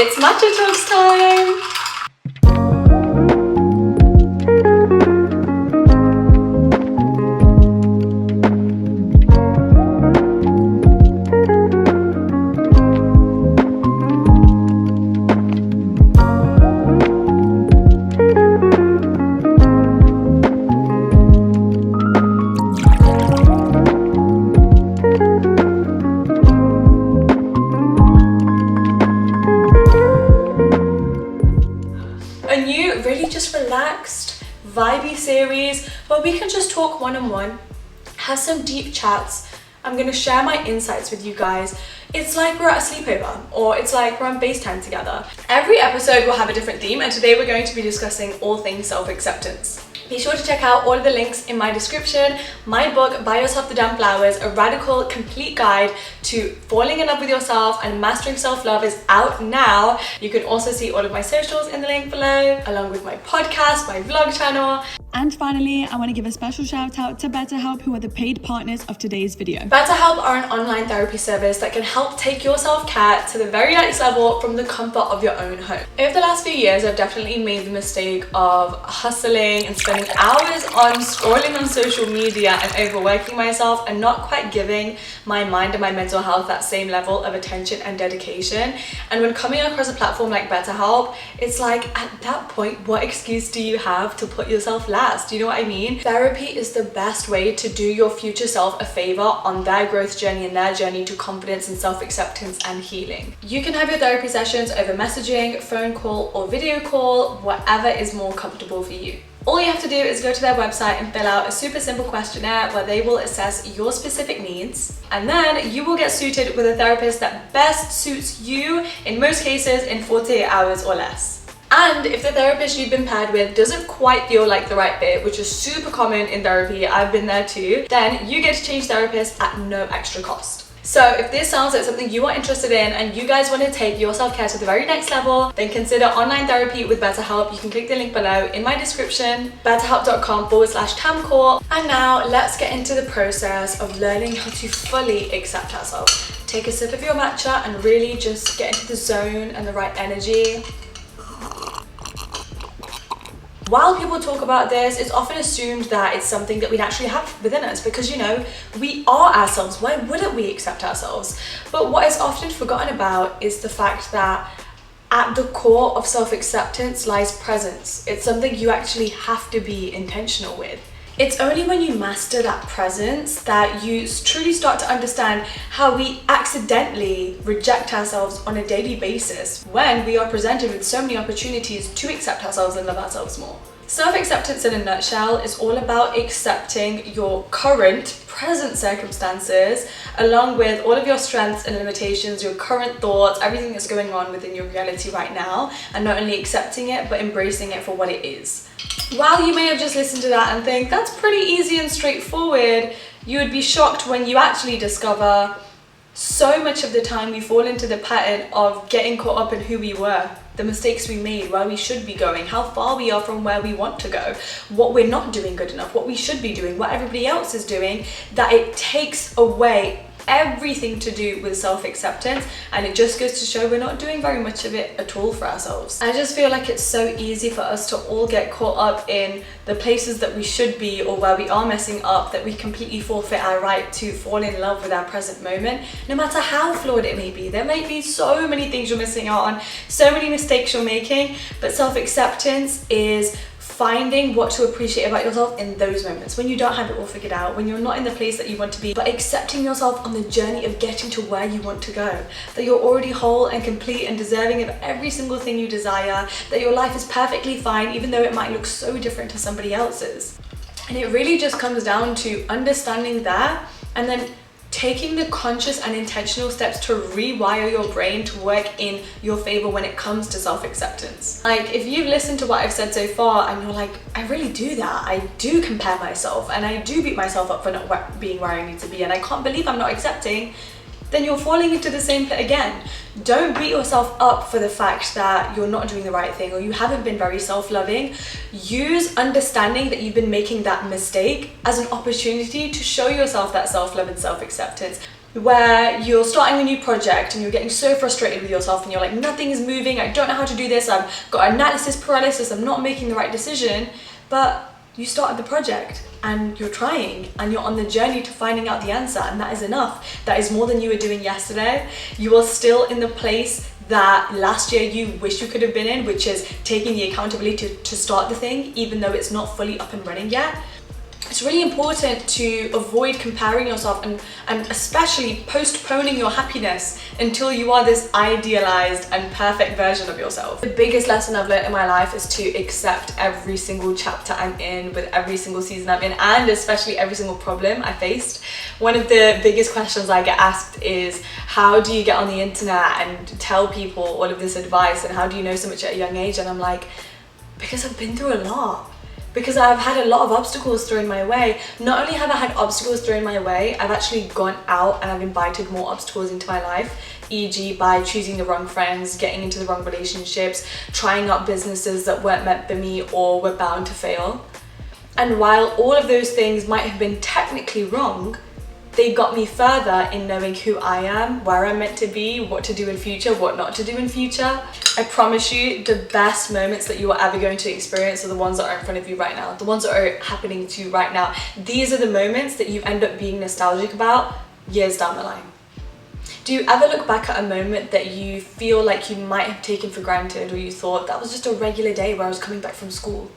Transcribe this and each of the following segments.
It's matcha talks time! Relaxed, vibey series where we can just talk one-on-one, have some deep chats. I'm going to share my insights with you guys. It's like we're at a sleepover, or it's like we're on FaceTime together. Every episode will have a different theme, and today we're going to be discussing all things self-acceptance. Be sure to check out all of the links in my description. My book, Buy Yourself the Damn Flowers, a radical, complete guide to falling in love with yourself and mastering self-love, is out now. You can also see all of my socials in the link below, along with my podcast, my vlog channel. And finally, I want to give a special shout out to BetterHelp, who are the paid partners of today's video. BetterHelp are an online therapy service that can help take your self-care to the very next level from the comfort of your own home. Over the last few years, I've definitely made the mistake of hustling and spending hours on scrolling on social media and overworking myself and not quite giving my mind and my mental health that same level of attention and dedication. And when coming across a platform like BetterHelp, it's like, at that point, what excuse do you have to put yourself last? Do you know what I mean? Therapy is the best way to do your future self a favor on their growth journey and their journey to confidence and self-acceptance and healing. You can have your therapy sessions over messaging, phone call, or video call, whatever is more comfortable for you. All you have to do is go to their website and fill out a super simple questionnaire where they will assess your specific needs, and then you will get suited with a therapist that best suits you, in most cases in 48 hours or less. And if the therapist you've been paired with doesn't quite feel like the right fit, which is super common in therapy, I've been there too, then you get to change therapists at no extra cost. So if this sounds like something you are interested in and you guys want to take your self-care to the very next level, then consider online therapy with BetterHelp. You can click the link below in my description, betterhelp.com/tamkaur. And now let's get into the process of learning how to fully accept ourselves. Take a sip of your matcha and really just get into the zone and the right energy. While people talk about this, it's often assumed that it's something that we naturally have within us because, you know, we are ourselves. Why wouldn't we accept ourselves? But what is often forgotten about is the fact that at the core of self-acceptance lies presence. It's something you actually have to be intentional with. It's only when you master that presence that you truly start to understand how we accidentally reject ourselves on a daily basis when we are presented with so many opportunities to accept ourselves and love ourselves more. Self-acceptance in a nutshell is all about accepting your current, present circumstances, along with all of your strengths and limitations, your current thoughts, everything that's going on within your reality right now, and not only accepting it, but embracing it for what it is. While you may have just listened to that and think that's pretty easy and straightforward, you would be shocked when you actually discover so much of the time we fall into the pattern of getting caught up in who we were, the mistakes we made, where we should be going, how far we are from where we want to go, what we're not doing good enough, what we should be doing, what everybody else is doing, that it takes away everything to do with self-acceptance, and it just goes to show we're not doing very much of it at all for ourselves. I just feel like it's so easy for us to all get caught up in the places that we should be or where we are messing up that we completely forfeit our right to fall in love with our present moment, no matter how flawed it may be. There may be so many things you're missing out on, so many mistakes you're making, but self-acceptance is finding what to appreciate about yourself in those moments when you don't have it all figured out, when you're not in the place that you want to be, but accepting yourself on the journey of getting to where you want to go, that you're already whole and complete and deserving of every single thing you desire, that your life is perfectly fine even though it might look so different to somebody else's. And it really just comes down to understanding that and then taking the conscious and intentional steps to rewire your brain to work in your favor when it comes to self-acceptance. Like, if you've listened to what I've said so far and you're like, I really do that, I do compare myself and I do beat myself up for not being where I need to be and I can't believe I'm not accepting, then you're falling into the same pit again. Don't beat yourself up for the fact that you're not doing the right thing or you haven't been very self-loving. Use understanding that you've been making that mistake as an opportunity to show yourself that self-love and self-acceptance. where you're starting a new project and you're getting so frustrated with yourself and you're like, nothing is moving, I don't know how to do this, I've got analysis paralysis, I'm not making the right decision. But you started the project and you're trying and you're on the journey to finding out the answer, and that is enough. That is more than you were doing yesterday. You are still in the place that last year you wish you could have been in, which is taking the accountability to start the thing, even though it's not fully up and running yet. It's really important to avoid comparing yourself and especially postponing your happiness until you are this idealized and perfect version of yourself. The biggest lesson I've learned in my life is to accept every single chapter I'm in, with every single season I'm in, and especially every single problem I faced. One of the biggest questions I get asked is, how do you get on the internet and tell people all of this advice, and how do you know so much at a young age? And I'm like, because I've been through a lot. Because I've had a lot of obstacles thrown my way. Not only have I had obstacles thrown my way, I've actually gone out and I've invited more obstacles into my life, e.g. by choosing the wrong friends, getting into the wrong relationships, trying out businesses that weren't meant for me or were bound to fail. And while all of those things might have been technically wrong, they got me further in knowing who I am, where I'm meant to be, what to do in future, what not to do in future. I promise you, the best moments that you are ever going to experience are the ones that are in front of you right now, the ones that are happening to you right now. These are the moments that you end up being nostalgic about years down the line. Do you ever look back at a moment that you feel like you might have taken for granted, or you thought that was just a regular day where I was coming back from school,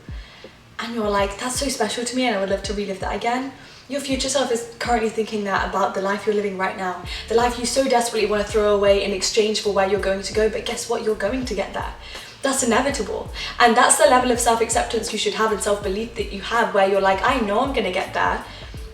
and you're like, that's so special to me and I would love to relive that again? Your future self is currently thinking that about the life you're living right now, the life you so desperately want to throw away in exchange for where you're going to go, but guess what? You're going to get there. That's inevitable. And that's the level of self-acceptance you should have and self-belief that you have, where you're like, I know I'm going to get there,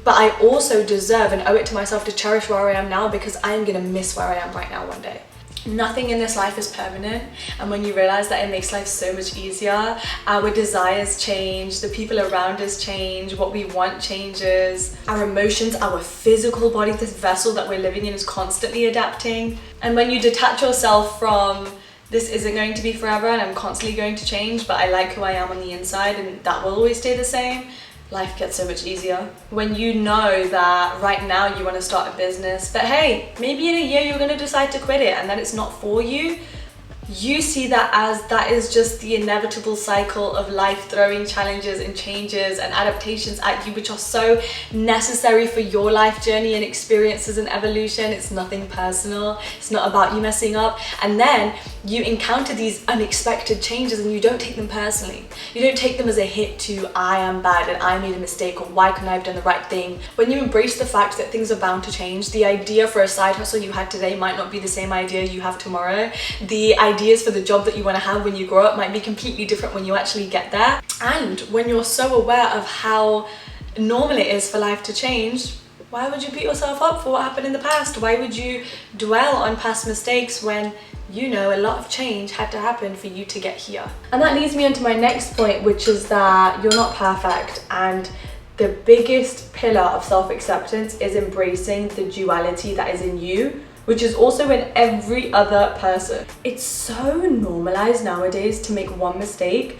but I also deserve and owe it to myself to cherish where I am now, because I'm going to miss where I am right now one day. Nothing in this life is permanent, and when you realize that, it makes life so much easier. Our desires change, the people around us change, what we want changes, our emotions, our physical body, this vessel that we're living in is constantly adapting. And when you detach yourself from, this isn't going to be forever and I'm constantly going to change, but I like who I am on the inside and that will always stay the same, life gets so much easier. When you know that right now you want to start a business, but hey, maybe in a year you're going to decide to quit it and that it's not for you, you see that as that is just the inevitable cycle of life throwing challenges and changes and adaptations at you, which are so necessary for your life journey and experiences and evolution. It's nothing personal. It's not about you messing up. And then you encounter these unexpected changes and you don't take them personally. You don't take them as a hit to, I am bad and I made a mistake, or why couldn't I have done the right thing? When you embrace the fact that things are bound to change, the idea for a side hustle you had today might not be the same idea you have tomorrow. The ideas for the job that you want to have when you grow up might be completely different when you actually get there. And when you're so aware of how normal it is for life to change, why would you beat yourself up for what happened in the past? Why would you dwell on past mistakes when you know a lot of change had to happen for you to get here? And that leads me on to my next point, which is that you're not perfect, and the biggest pillar of self-acceptance is embracing the duality that is in you, which is also in every other person. It's so normalized nowadays to make one mistake,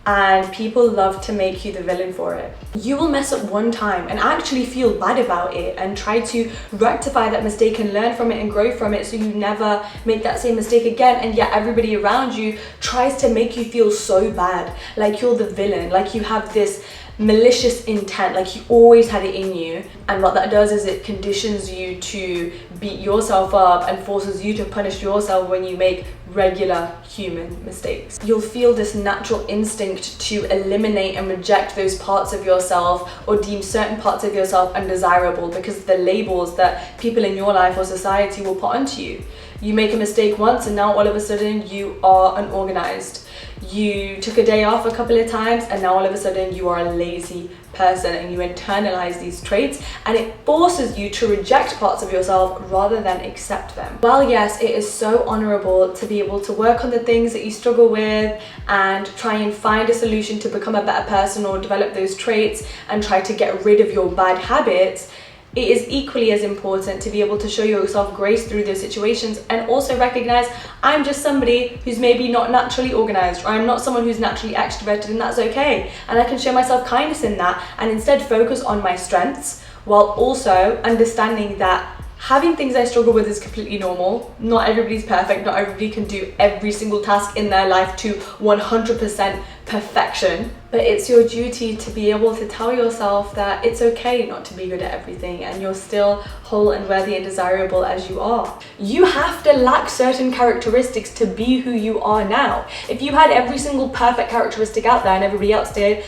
and people love to make you the villain for it. You will mess up one time and actually feel bad about it and try to rectify that mistake and learn from it and grow from it so you never make that same mistake again, and yet everybody around you tries to make you feel so bad, like you're the villain, like you have this malicious intent, like you always had it in you. And what that does is it conditions you to beat yourself up and forces you to punish yourself when you make regular human mistakes. You'll feel this natural instinct to eliminate and reject those parts of yourself or deem certain parts of yourself undesirable because of the labels that people in your life or society will put onto you. You make a mistake once and now all of a sudden you are unorganized. You took a day off a couple of times and now all of a sudden you are a lazy person, and you internalize these traits, and it forces you to reject parts of yourself rather than accept them. While yes, it is so honorable to be able to work on the things that you struggle with and try and find a solution to become a better person or develop those traits and try to get rid of your bad habits, it is equally as important to be able to show yourself grace through those situations and also recognize, I'm just somebody who's maybe not naturally organized, or I'm not someone who's naturally extroverted, and that's okay. And I can show myself kindness in that and instead focus on my strengths, while also understanding that Having things I struggle with is completely normal. Not everybody's perfect. Not everybody can do every single task in their life to 100% perfection. But it's your duty to be able to tell yourself that it's okay not to be good at everything, and you're still whole and worthy and desirable as you are. You have to lack certain characteristics to be who you are now. If you had every single perfect characteristic out there and everybody else did,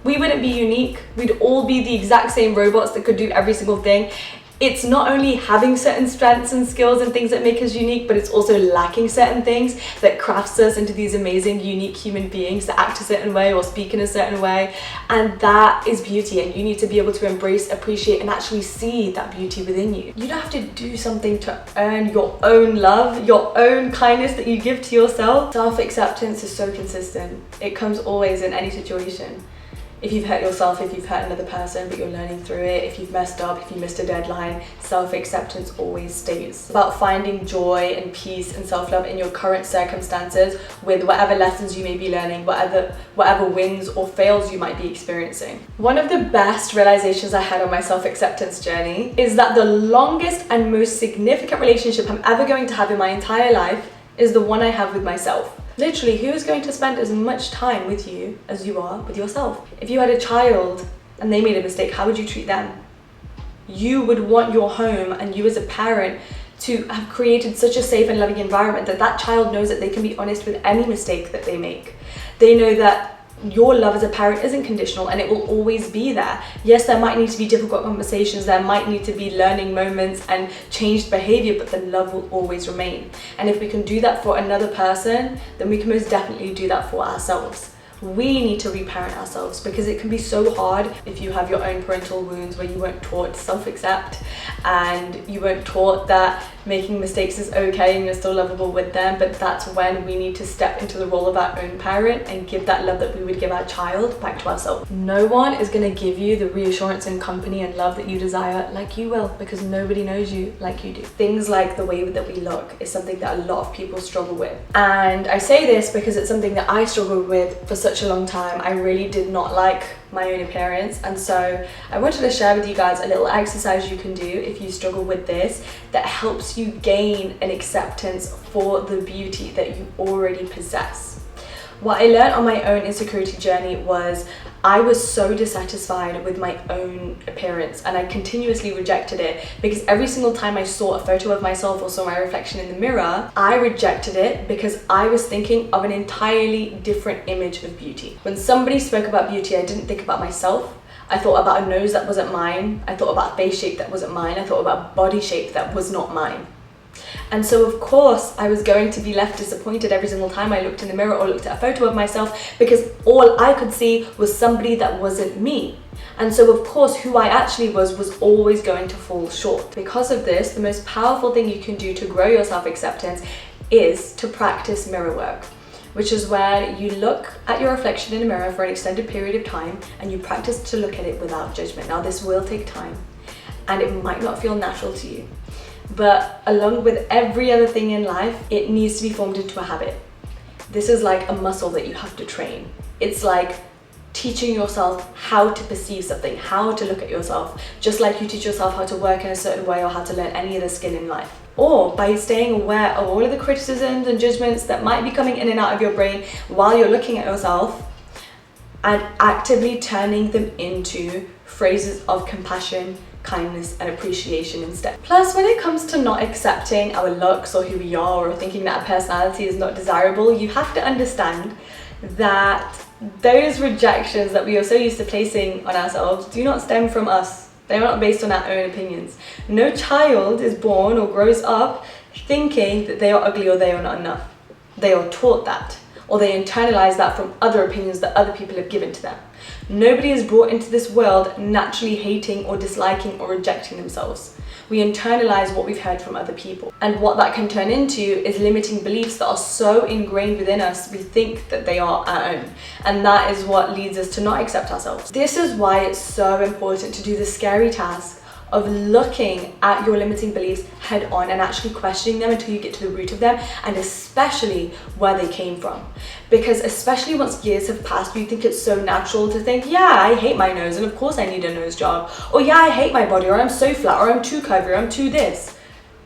we wouldn't be unique. We'd all be the exact same robots that could do every single thing. It's not only having certain strengths and skills and things that make us unique, but it's also lacking certain things that crafts us into these amazing, unique human beings that act a certain way or speak in a certain way. And that is beauty, and you need to be able to embrace, appreciate, and actually see that beauty within you. You don't have to do something to earn your own love, your own kindness that you give to yourself. Self-acceptance is so consistent. It comes always in any situation. If you've hurt yourself, if you've hurt another person, but you're learning through it, if you've messed up, if you missed a deadline, self-acceptance always stays. It's about finding joy and peace and self-love in your current circumstances with whatever lessons you may be learning, whatever wins or fails you might be experiencing. One of the best realizations I had on my self-acceptance journey is that the longest and most significant relationship I'm ever going to have in my entire life is the one I have with myself. Literally, who is going to spend as much time with you as you are with yourself? If you had a child and they made a mistake, how would you treat them? You would want your home and you as a parent to have created such a safe and loving environment that that child knows that they can be honest with any mistake that they make. They know that your love as a parent isn't conditional and it will always be there. Yes, there might need to be difficult conversations, there might need to be learning moments and changed behavior, but the love will always remain. And if we can do that for another person, then we can most definitely do that for ourselves. We need to reparent ourselves because it can be so hard if you have your own parental wounds where you weren't taught to self-accept and you weren't taught that making mistakes is okay and you're still lovable with them. But that's when we need to step into the role of our own parent and give that love that we would give our child back to ourselves. No one is going to give you the reassurance and company and love that you desire like you will, because nobody knows you like you do. Things like the way that we look is something that a lot of people struggle with. And I say this because it's something that I struggled with for such a long time. I really did not like my own appearance, and so I wanted to share with you guys a little exercise you can do if you struggle with this that helps you gain an acceptance for the beauty that you already possess. What I learned on my own insecurity journey was I was so dissatisfied with my own appearance and I continuously rejected it because every single time I saw a photo of myself or saw my reflection in the mirror, I rejected it because I was thinking of an entirely different image of beauty. When somebody spoke about beauty, I didn't think about myself. I thought about a nose that wasn't mine. I thought about a face shape that wasn't mine. I thought about body shape that was not mine. And so of course I was going to be left disappointed every single time I looked in the mirror or looked at a photo of myself because all I could see was somebody that wasn't me. And so of course who I actually was always going to fall short. Because of this, the most powerful thing you can do to grow your self-acceptance is to practice mirror work, which is where you look at your reflection in a mirror for an extended period of time and you practice to look at it without judgment. Now this will take time and it might not feel natural to you. But along with every other thing in life, it needs to be formed into a habit. This is like a muscle that you have to train. It's like teaching yourself how to perceive something, how to look at yourself, just like you teach yourself how to work in a certain way or how to learn any other skill in life. Or by staying aware of all of the criticisms and judgments that might be coming in and out of your brain while you're looking at yourself and actively turning them into phrases of compassion, kindness and appreciation instead. Plus, when it comes to not accepting our looks or who we are or thinking that our personality is not desirable, you have to understand that those rejections that we are so used to placing on ourselves do not stem from us. They are not based on our own opinions. No child is born or grows up thinking that they are ugly or they are not enough. They are taught that, or they internalize that from other opinions that other people have given to them. Nobody is brought into this world naturally hating or disliking or rejecting themselves. We internalize what we've heard from other people. And what that can turn into is limiting beliefs that are so ingrained within us, we think that they are our own. And that is what leads us to not accept ourselves. This is why it's so important to do the scary task of looking at your limiting beliefs head on and actually questioning them until you get to the root of them, and especially where they came from. Because especially once years have passed, you think it's so natural to think, yeah, I hate my nose and of course I need a nose job, or yeah, I hate my body, or I'm so flat, or I'm too curvy, or I'm too this.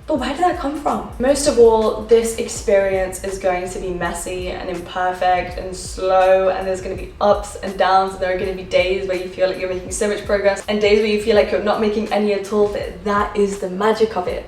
But where did that come from? Most of all, this experience is going to be messy and imperfect and slow, and there's going to be ups and downs, and there are going to be days where you feel like you're making so much progress and days where you feel like you're not making any at all, but that is the magic of it.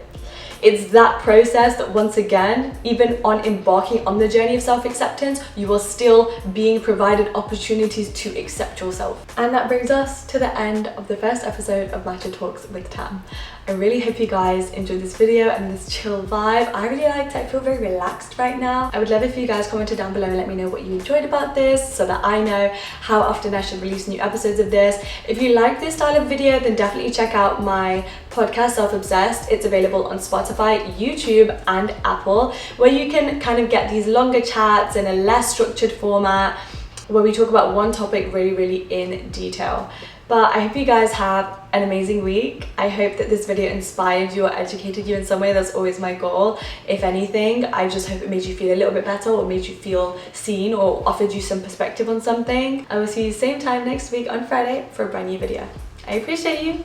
It's that process that, once again, even on embarking on the journey of self-acceptance, you are still being provided opportunities to accept yourself. And that brings us to the end of the first episode of Matcha Talks with Tam. I really hope you guys enjoyed this video and this chill vibe. I really liked it. I feel very relaxed right now. I would love if you guys commented down below and let me know what you enjoyed about this, so that I know how often I should release new episodes of this. If you like this style of video, then definitely check out my podcast Self-Obsessed. It's available on Spotify, YouTube and Apple, where you can kind of get these longer chats in a less structured format where we talk about one topic really in detail. But I hope you guys have an amazing week. I hope that this video inspired you or educated you in some way. That's always my goal. If anything, I just hope it made you feel a little bit better, or made you feel seen, or offered you some perspective on something. I will see you same time next week on Friday for a brand new video. I appreciate you.